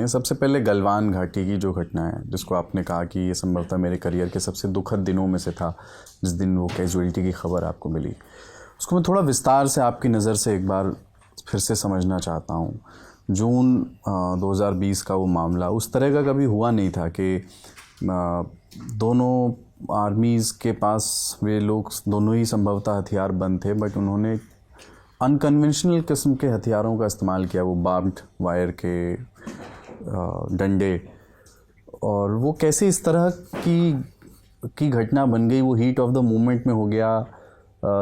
हैं। सबसे पहले गलवान घाटी की जो घटना है, जिसको आपने कहा कि ये संभवतः मेरे करियर के सबसे दुखद दिनों में से था, जिस दिन वो कैजुअलिटी की खबर आपको मिली, उसको मैं थोड़ा विस्तार से आपकी नज़र से एक बार फिर से समझना चाहता हूँ। जून 2020 का वो मामला उस तरह का कभी हुआ नहीं था कि दोनों आर्मीज़ के पास वे लोग दोनों ही संभवतः हथियार बंद थे, बट उन्होंने अनकन्वेंशनल किस्म के हथियारों का इस्तेमाल किया, वो बार्ब्ड वायर के डंडे। और वो कैसे इस तरह की घटना बन गई, वो हीट ऑफ द मोमेंट में हो गया,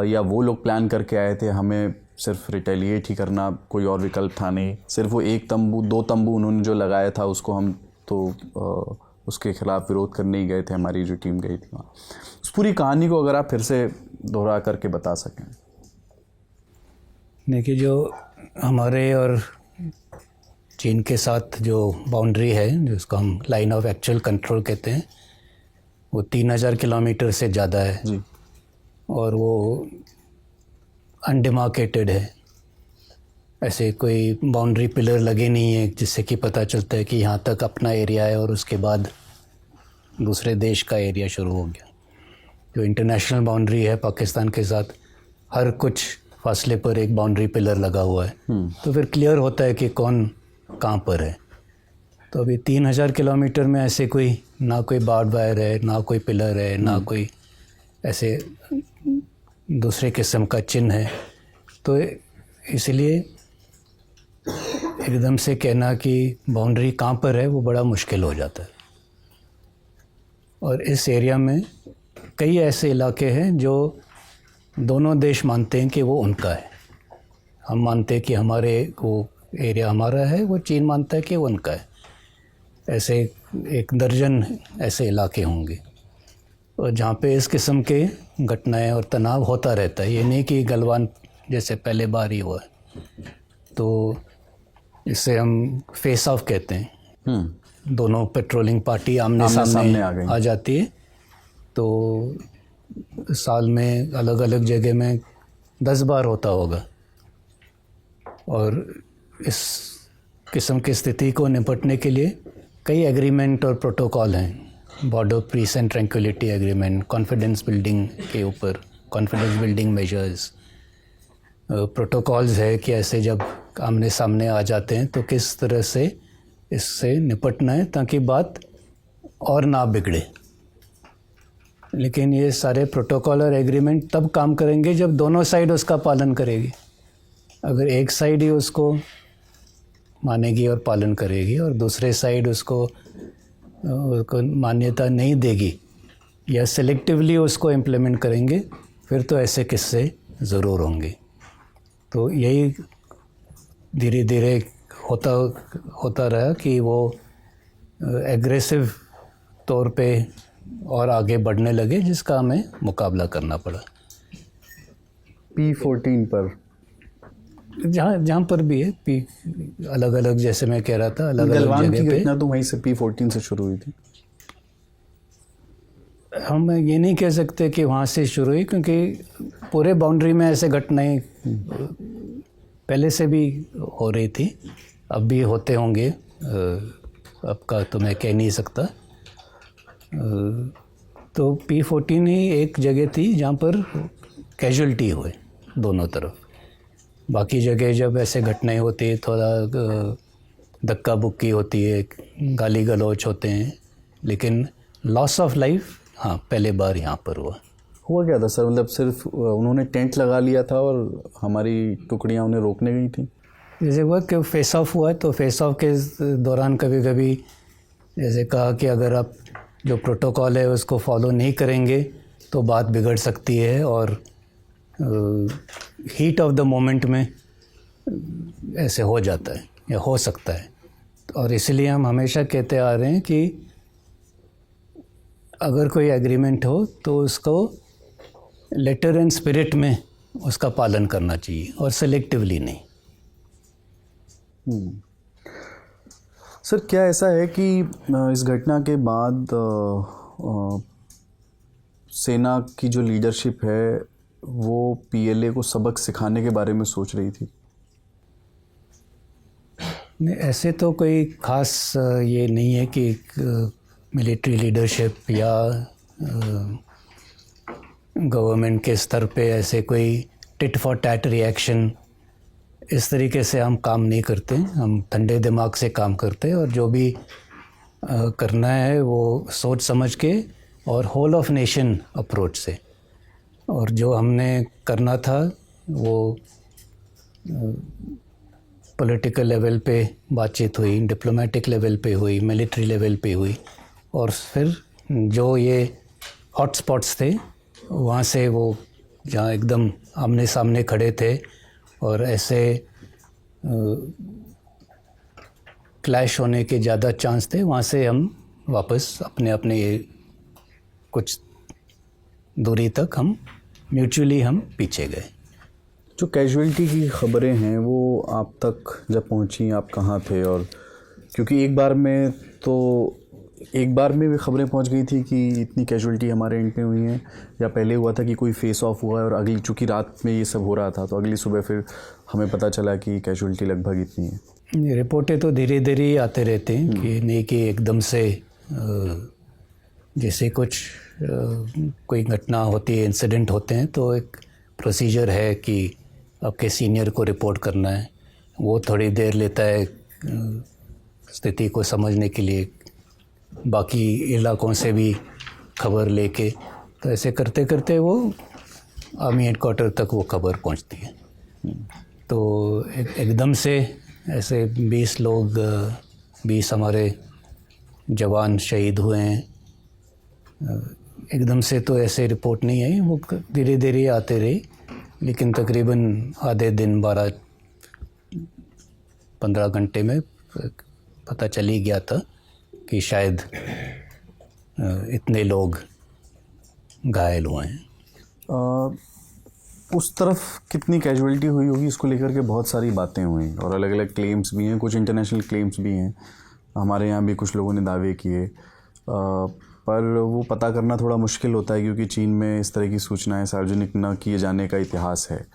या वो लोग प्लान करके आए थे, हमें सिर्फ रिटेलिएट ही करना, कोई और विकल्प था नहीं, सिर्फ वो एक तंबू दो तंबू उन्होंने जो लगाया था उसको हम तो उसके खिलाफ विरोध करने ही गए थे, हमारी जो टीम गई थी वहाँ। उस पूरी कहानी को अगर आप फिर से दोहरा करके बता सकें। देखिए, जो हमारे और चीन के साथ जो बाउंड्री है, जिसको हम लाइन ऑफ एक्चुअल कंट्रोल कहते हैं, वो 3000 किलोमीटर से ज़्यादा है जी। और वो अनडिमार्केटेड है। ऐसे कोई बाउंड्री पिलर लगे नहीं है जिससे कि पता चलता है कि यहाँ तक अपना एरिया है और उसके बाद दूसरे देश का एरिया शुरू हो गया। जो इंटरनेशनल बाउंड्री है पाकिस्तान के साथ, हर कुछ फासले पर एक बाउंड्री पिलर लगा हुआ है, तो फिर क्लियर होता है कि कौन कहाँ पर है। तो अभी 3000 किलोमीटर में ऐसे कोई ना कोई बार्ब वायर है, ना कोई पिलर है, ना कोई ऐसे दूसरे किस्म का चिन्ह है। तो इसलिए एकदम से कहना कि बाउंड्री कहाँ पर है वो बड़ा मुश्किल हो जाता है। और इस एरिया में कई ऐसे इलाके हैं जो दोनों देश मानते हैं कि वो उनका है। हम मानते हैं कि हमारे वो एरिया हमारा है, वो चीन मानता है कि वो उनका है। ऐसे 1 दर्जन ऐसे इलाके होंगे और जहाँ पे इस किस्म के घटनाएं और तनाव होता रहता है। ये नहीं कि गलवान जैसे पहले बार ही हुआ है। तो इसे हम फेस ऑफ कहते हैं। दोनों पेट्रोलिंग पार्टी आमने सामने आ जाती है। तो साल में अलग अलग जगह में 10 बार होता होगा। और इस किस्म की स्थिति को निपटने के लिए कई एग्रीमेंट और प्रोटोकॉल हैं। Border peace and tranquility agreement, confidence building के ऊपर कॉन्फिडेंस बिल्डिंग मेजर्स, प्रोटोकॉल्स है कि ऐसे जब आमने सामने आ जाते हैं तो किस तरह से इससे निपटना है ताकि बात और ना बिगड़े। लेकिन ये सारे प्रोटोकॉल और एग्रीमेंट तब काम करेंगे जब दोनों साइड उसका पालन करेगी। अगर एक साइड ही उसको मानेगी और पालन करेगी और दूसरे साइड उसको मान्यता नहीं देगी या सेलेक्टिवली उसको इम्प्लीमेंट करेंगे, फिर तो ऐसे किस्से ज़रूर होंगे। तो यही धीरे धीरे होता रहा कि वो एग्रेसिव तौर पे और आगे बढ़ने लगे, जिसका हमें मुकाबला करना पड़ा। P14 पर जहाँ पर भी है पी अलग अलग, जैसे मैं कह रहा था, अलग अलग जगह पे। घटना तो वहीं से P14 से शुरू हुई थी। हम ये नहीं कह सकते कि वहाँ से शुरू हुई, क्योंकि पूरे बाउंड्री में ऐसे घटनाएं पहले से भी हो रही थी, अब भी होते होंगे। अब का तो मैं कह नहीं सकता। तो P14 ही एक जगह थी जहाँ पर कैजुअलिटी हुए दोनों तरफ। बाकी जगह जब ऐसे घटनाएं होती है, थोड़ा धक्का बुक्की होती है, गाली गलौच होते हैं, लेकिन लॉस ऑफ लाइफ हाँ पहले बार यहाँ पर हुआ क्या था सर? मतलब सिर्फ उन्होंने टेंट लगा लिया था और हमारी टुकड़ियाँ उन्हें रोकने गई थी? जैसे हुआ कि फेस ऑफ हुआ है, तो फेस ऑफ के दौरान कभी कभी जैसे कहा कि अगर आप जो प्रोटोकॉल है उसको फॉलो नहीं करेंगे तो बात बिगड़ सकती है, और हीट ऑफ द मोमेंट में ऐसे हो जाता है या हो सकता है। और इसलिए हम हमेशा कहते आ रहे हैं कि अगर कोई एग्रीमेंट हो तो उसको लेटर एंड स्पिरिट में उसका पालन करना चाहिए और सेलेक्टिवली नहीं। सर, क्या ऐसा है कि इस घटना के बाद सेना की जो लीडरशिप है वो PLA को सबक सिखाने के बारे में सोच रही थी? नहीं, ऐसे तो कोई ख़ास ये नहीं है कि मिलिट्री लीडरशिप या गवर्नमेंट के स्तर पे ऐसे कोई टिट फॉर टैट रिएक्शन इस तरीके से हम काम नहीं करते। हम ठंडे दिमाग से काम करते हैं और जो भी करना है वो सोच समझ के और होल ऑफ नेशन अप्रोच से। और जो हमने करना था वो पॉलिटिकल लेवल पे बातचीत हुई, डिप्लोमेटिक लेवल पे हुई, मिलिट्री लेवल पे हुई, और फिर जो ये हॉट स्पॉट्स थे वहाँ से वो जहाँ एकदम आमने सामने खड़े थे और ऐसे क्लैश होने के ज़्यादा चांस थे, वहाँ से हम वापस अपने अपने कुछ दूरी तक हम म्यूचुअली हम पीछे गए। जो कैजुअलिटी की खबरें हैं वो आप तक जब पहुंची आप कहाँ थे? और क्योंकि एक बार में भी खबरें पहुंच गई थी कि इतनी कैजुअलिटी हमारे एंड पे हुई हैं, या पहले हुआ था कि कोई फेस ऑफ हुआ है और अगली, चूँकि रात में ये सब हो रहा था तो अगली सुबह फिर हमें पता चला कि कैजुअलिटी लगभग इतनी है। रिपोर्टें तो धीरे धीरे आते रहते हैं कि नहीं कि एकदम से जैसे कुछ कोई घटना होती है, इंसिडेंट होते हैं तो एक प्रोसीजर है कि आपके सीनियर को रिपोर्ट करना है। वो थोड़ी देर लेता है स्थिति को समझने के लिए, बाकी इलाकों से भी खबर लेके, तो ऐसे करते करते वो आर्मी हेडक्वार्टर तक वो खबर पहुंचती है। तो एकदम से ऐसे 20 हमारे जवान शहीद हुए हैं, एकदम से तो ऐसे रिपोर्ट नहीं आई, वो धीरे धीरे आते रही। लेकिन तकरीबन आधे दिन 12-15 घंटे में पता चल ही गया था कि शायद इतने लोग घायल हुए हैं। उस तरफ कितनी कैजुअलिटी हुई होगी इसको लेकर के बहुत सारी बातें हुई और अलग अलग क्लेम्स भी हैं, कुछ इंटरनेशनल क्लेम्स भी हैं। हमारे यहाँ भी कुछ लोगों ने दावे किए, पर वो पता करना थोड़ा मुश्किल होता है क्योंकि चीन में इस तरह की सूचनाएं सार्वजनिक न किए जाने का इतिहास है।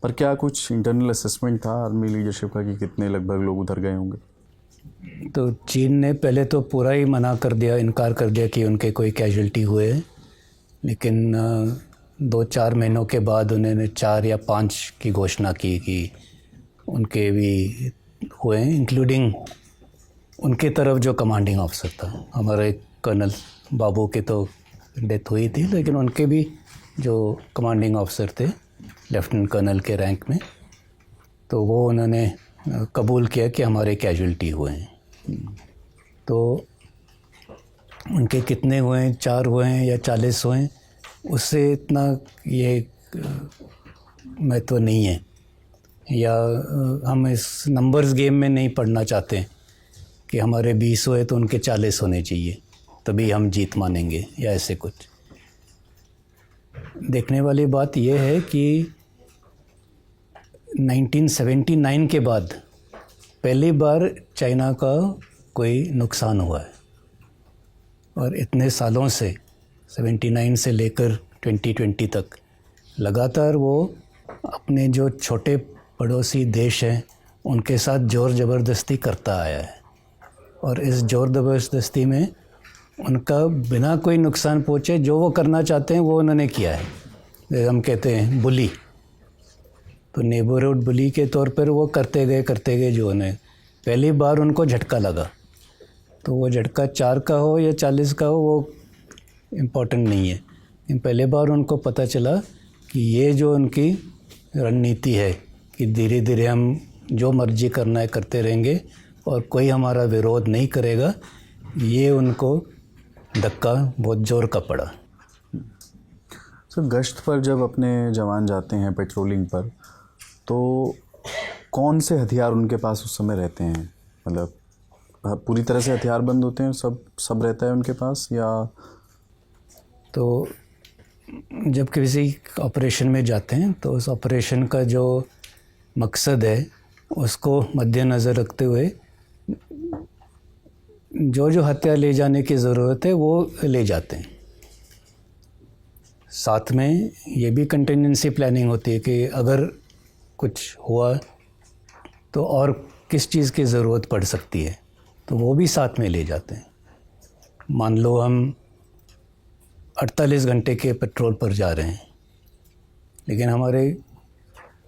पर क्या कुछ इंटरनल असेसमेंट था आर्मी लीडरशिप का कि कितने लगभग लोग उधर गए होंगे? तो चीन ने पहले तो पूरा ही मना कर दिया, इनकार कर दिया कि उनके कोई कैजुअलिटी हुए, लेकिन 2-4 महीनों के बाद उन्होंने 4 या 5 की घोषणा की कि उनके भी हुए, इंक्लूडिंग उनके तरफ जो कमांडिंग ऑफिसर था, हमारे कर्नल बाबू के तो डेथ हुई थी, लेकिन उनके भी जो कमांडिंग ऑफिसर थे लेफ्टिनेंट कर्नल के रैंक में, तो वो उन्होंने कबूल किया कि हमारे कैजुअलिटी हुए हैं। तो उनके कितने हुए हैं, 4 हुए हैं या 40 हुए हैं, उससे इतना ये महत्व नहीं है, या हम इस नंबर्स गेम में नहीं पढ़ना चाहते कि हमारे 20 हुए तो उनके 40 होने चाहिए तभी हम जीत मानेंगे या ऐसे कुछ। देखने वाली बात यह है कि 1979 के बाद पहली बार चाइना का कोई नुकसान हुआ है, और इतने सालों से 79 से लेकर 2020 तक लगातार वो अपने जो छोटे पड़ोसी देश हैं उनके साथ ज़ोर ज़बरदस्ती करता आया है, और इस ज़ोर ज़बरदस्ती में उनका बिना कोई नुकसान पहुँचे जो वो करना चाहते हैं वो उन्होंने किया है। जैसे हम कहते हैं बुली, तो नेबरहुड बुली के तौर पर वो करते गए जो उन्हें पहली बार उनको झटका लगा, तो वो झटका 4 का हो या 40 का हो वो इम्पोर्टेंट नहीं है, लेकिन पहले बार उनको पता चला कि ये जो उनकी रणनीति है कि धीरे धीरे हम जो मर्जी करना है करते रहेंगे और कोई हमारा विरोध नहीं करेगा, ये उनको धक्का बहुत ज़ोर का पड़ा। सर, गश्त पर जब अपने जवान जाते हैं पेट्रोलिंग पर, तो कौन से हथियार उनके पास उस समय रहते हैं? मतलब पूरी तरह से हथियार बंद होते हैं, सब रहता है उनके पास, या? तो जब किसी ऑपरेशन में जाते हैं तो उस ऑपरेशन का जो मकसद है उसको मद्देनज़र रखते हुए जो हथियार ले जाने की ज़रूरत है वो ले जाते हैं। साथ में ये भी कंटिजेंसी प्लानिंग होती है कि अगर कुछ हुआ तो और किस चीज़ की ज़रूरत पड़ सकती है, तो वो भी साथ में ले जाते हैं। मान लो हम 48 घंटे के पेट्रोल पर जा रहे हैं, लेकिन हमारे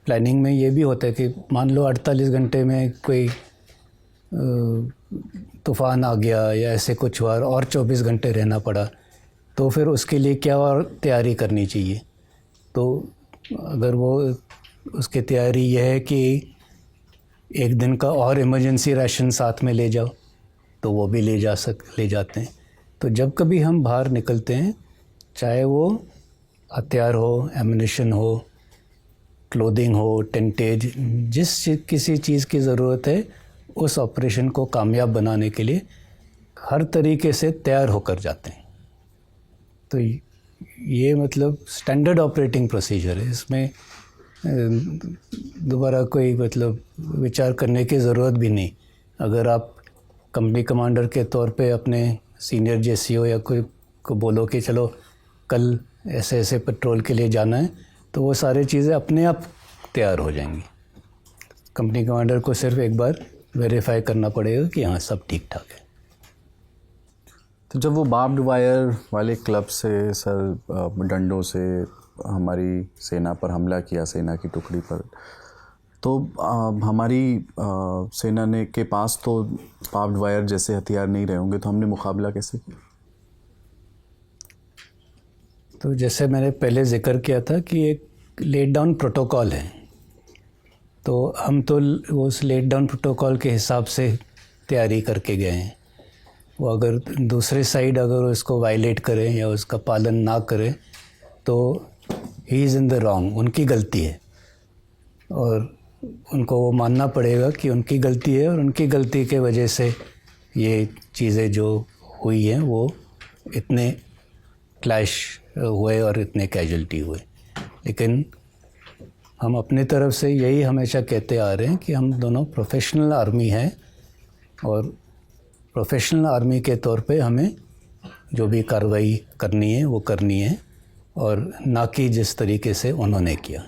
प्लानिंग में ये भी होता है कि मान लो 48 घंटे में कोई तूफ़ान आ गया या ऐसे कुछ हुआ और 24 घंटे रहना पड़ा, तो फिर उसके लिए क्या और तैयारी करनी चाहिए। तो अगर वो उसकी तैयारी यह है कि एक दिन का और इमरजेंसी राशन साथ में ले जाओ, तो वो भी ले जाते हैं। तो जब कभी हम बाहर निकलते हैं, चाहे वो हथियार हो, एम्युनिशन हो, क्लोथिंग हो, टेंटेज, किसी चीज़ की ज़रूरत है, उस ऑपरेशन को कामयाब बनाने के लिए हर तरीके से तैयार होकर जाते हैं। तो ये मतलब स्टैंडर्ड ऑपरेटिंग प्रोसीजर है। इसमें दोबारा कोई मतलब विचार करने की ज़रूरत भी नहीं। अगर आप कंपनी कमांडर के तौर पे अपने सीनियर जेसीओ या कोई को बोलो कि चलो कल ऐसे ऐसे पेट्रोल के लिए जाना है, तो वो सारी चीज़ें अपने आप तैयार हो जाएंगी। कंपनी कमांडर को सिर्फ एक बार वेरीफाई करना पड़ेगा कि हाँ सब ठीक ठाक है। तो जब वो बार्ब्ड वायर वाले क्लब से सर डंडों से हमारी सेना पर हमला किया, सेना की टुकड़ी पर, तो हमारी सेना ने के पास तो बार्ब्ड वायर जैसे हथियार नहीं रहे होंगे, तो हमने मुकाबला कैसे किया? तो जैसे मैंने पहले जिक्र किया था कि एक लेट डाउन प्रोटोकॉल है, तो हम तो उस लेट डाउन प्रोटोकॉल के हिसाब से तैयारी करके गए हैं। वो अगर दूसरे साइड अगर उसको वायलेट करें या उसका पालन ना करें, तो he is in the wrong, उनकी गलती है और उनको वो मानना पड़ेगा कि उनकी गलती है और उनकी गलती के वजह से ये चीज़ें जो हुई हैं वो इतने क्लैश हुए और इतने कैजुअल्टी हुए। लेकिन हम अपने तरफ से यही हमेशा कहते आ रहे हैं कि हम दोनों प्रोफेशनल आर्मी हैं और प्रोफेशनल आर्मी के तौर पे हमें जो भी कार्रवाई करनी है वो करनी है, और ना कि जिस तरीके से उन्होंने किया।